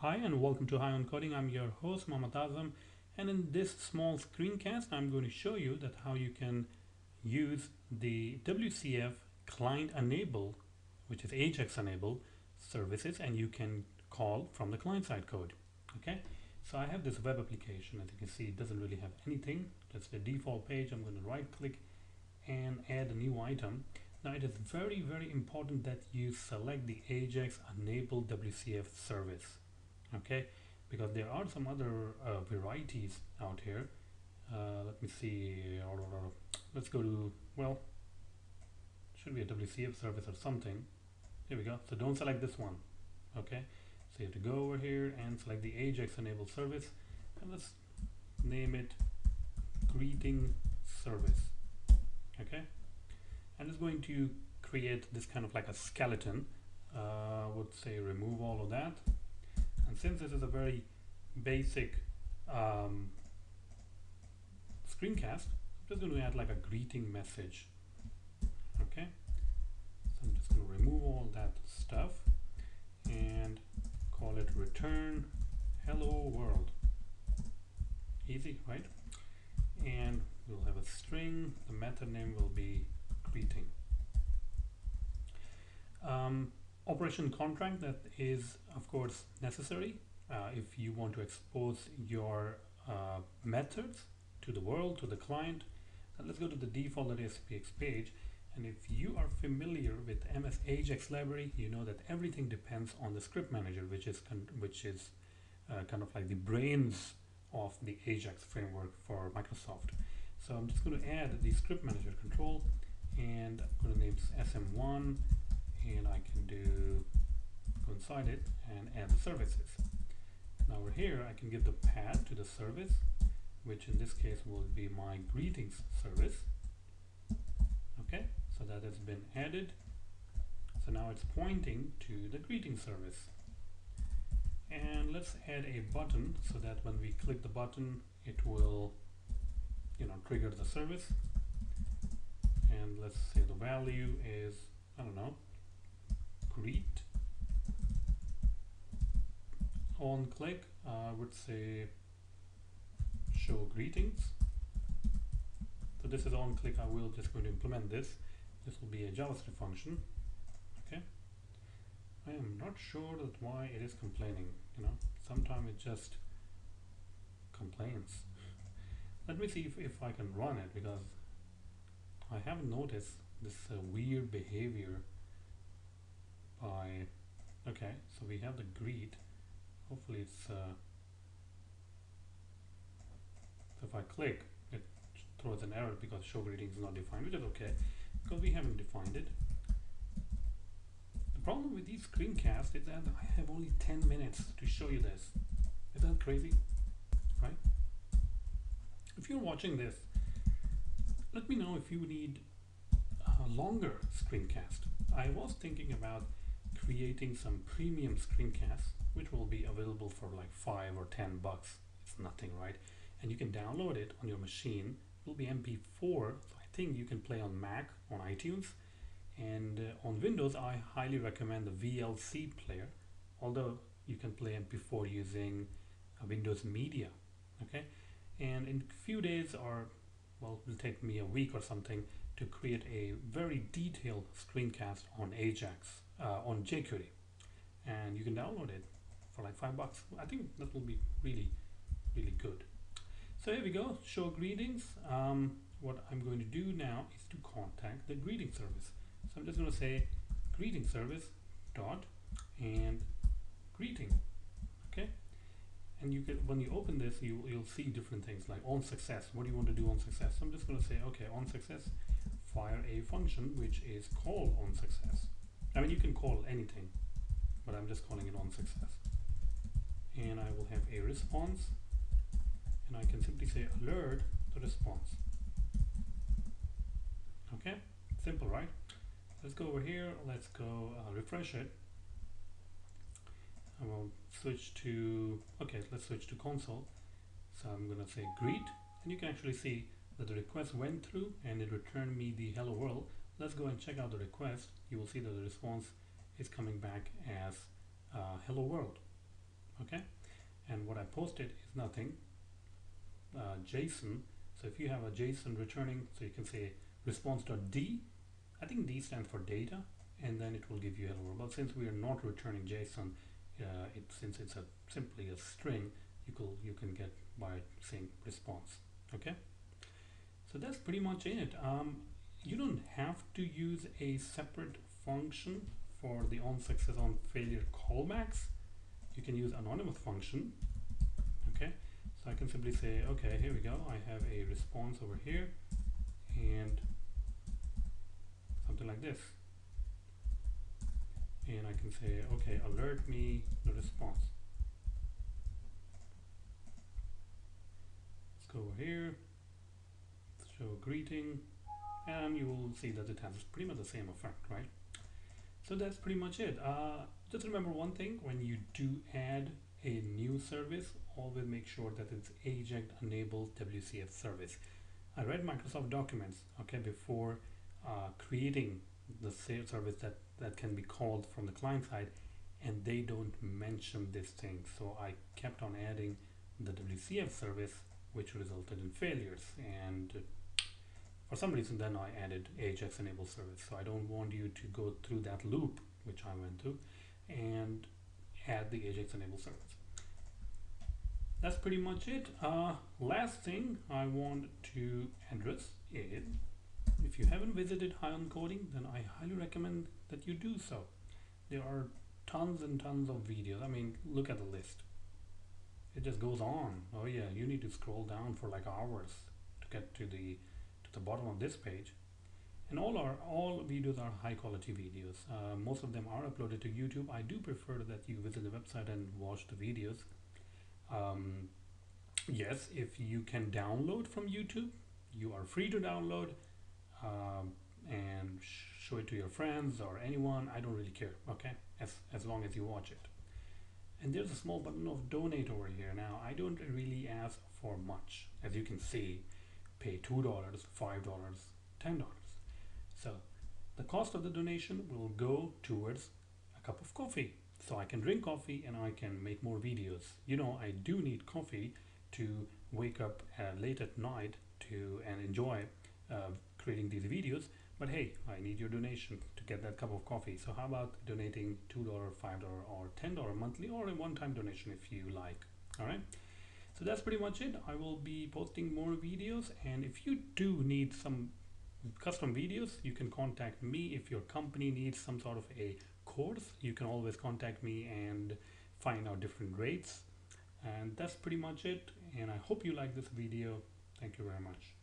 Hi and welcome to High on Coding. I'm your host Mohammad Azam, and in this small screencast I'm going to show you that how you can use the WCF client enable, which is Ajax enable services, and you can call from the client side code. Okay, so I have this web application. As you can see, it doesn't really have anything. That's the default page. I'm going to right click and add a new item. Now it is very important that you select the Ajax enable WCF service, okay, because there are some other varieties out here. Let me see. Let's go to, well, should be a WCF service or something. Here we go. So don't select this one, okay. So you have to go over here and select the Ajax enable service, and let's name it greeting service. Okay, and it's going to create this kind of like a skeleton. Would say remove all of that. And since this is a very basic screencast, I'm just going to add like a greeting message. Okay, so I'm just going to remove all that stuff and call it return hello world. Easy, right? And we'll have a string. The method name will be greeting. Operation contract, that is of course necessary if you want to expose your methods to the world, to the client. And let's go to the default.aspx page, and if you are familiar with MS Ajax library, you know that everything depends on the script manager, which is kind of like the brains of the Ajax framework for Microsoft. So I'm just going to add the script manager control, and I'm going to name this SM1, and I can go inside it and add the services. Now over here I can give the path to the service, which in this case will be my greetings service. Okay, so that has been added. So now it's pointing to the greeting service. And let's add a button so that when we click the button it will, trigger the service. And let's say the value is, I don't know, greet. On click, I would say show greetings. So this is on click. I will just going to implement this. This will be a JavaScript function. Okay. I am not sure that why it is complaining. Sometimes it just complains. Let me see if I can run it, because I haven't noticed this weird behavior by. Okay, so we have the greet. Hopefully it's so if I click, it throws an error because show greeting is not defined, which is okay because we haven't defined it. The problem with these screencasts is that I have only 10 minutes to show you this. Is that crazy? Right? If you're watching this, let me know if you need a longer screencast. I was thinking about creating some premium screencasts, which will be available for like $5 or $10. It's nothing, right? And you can download it on your machine. It will be MP4, so I think you can play on Mac, on iTunes, and on Windows I highly recommend the VLC player, although you can play MP4 using Windows Media. Okay, and in a few days, or well, it will take me a week or something to create a very detailed screencast on Ajax, on jQuery, and you can download it for like $5. I think that will be really good. So here we go, show greetings. What I'm going to do now is to contact the greeting service. So I'm just going to say greeting service dot and greeting. Okay, and you can, when you open this, you'll see different things like on success. What do you want to do on success? So I'm just going to say, okay, on success, fire a function which is call on success. I mean, you can call anything, but I'm just calling it on success. And I will have a response, and I can simply say alert the response. Okay, simple, right? Let's go over here. Let's go refresh it. I will switch to, okay, let's switch to console. So I'm going to say greet, and you can actually see that the request went through and it returned me the hello world. Let's go and check out the request. You will see that the response is coming back as hello world. okay? And what I posted is nothing, JSON. So if you have a JSON returning, so you can say response.d, I think D stands for data, and then it will give you hello world. But since we are not returning JSON, since it's simply a string, you can get by saying response. Okay, so that's pretty much it. You don't have to use a separate function for the on success on failure callbacks. You can use anonymous function. Okay, so I can simply say, okay, here we go, I have a response over here, and something like this, and I can say, okay, alert me the response. Let's go over here, show greeting, and you will see that it has pretty much the same effect, right? So that's pretty much it. Just remember one thing: when you do add a new service, always make sure that it's Ajax enabled WCF service. I read Microsoft documents, okay, before creating the service that can be called from the client side, and they don't mention this thing. So I kept on adding the WCF service, which resulted in failures, and for some reason then I added Ajax enable service. So I don't want you to go through that loop which I went through and add the Ajax enable service. That's pretty much it. Last thing I want to address is, if you haven't visited High on Coding, then I highly recommend that you do so. There are tons and tons of videos. I mean, look at the list. It just goes on. Oh yeah, you need to scroll down for like hours to get to the bottom of this page. And all videos are high quality videos. Most of them are uploaded to YouTube. I do prefer that you visit the website and watch the videos. Yes, if you can download from YouTube, you are free to download and show it to your friends or anyone. I don't really care, okay, as long as you watch it. And there's a small button of donate over here. Now I don't really ask for much. As you can see, pay $2, $5, $10. So the cost of the donation will go towards a cup of coffee, so I can drink coffee and I can make more videos. You know, I do need coffee to wake up late at night and enjoy creating these videos. But hey, I need your donation to get that cup of coffee. So how about donating $2, $5, or $10 monthly, or a one-time donation if you like. All right. So that's pretty much it. I will be posting more videos, and if you do need some custom videos, you can contact me. If your company needs some sort of a course, you can always contact me and find out different rates. And that's pretty much it, and I hope you like this video. Thank you very much.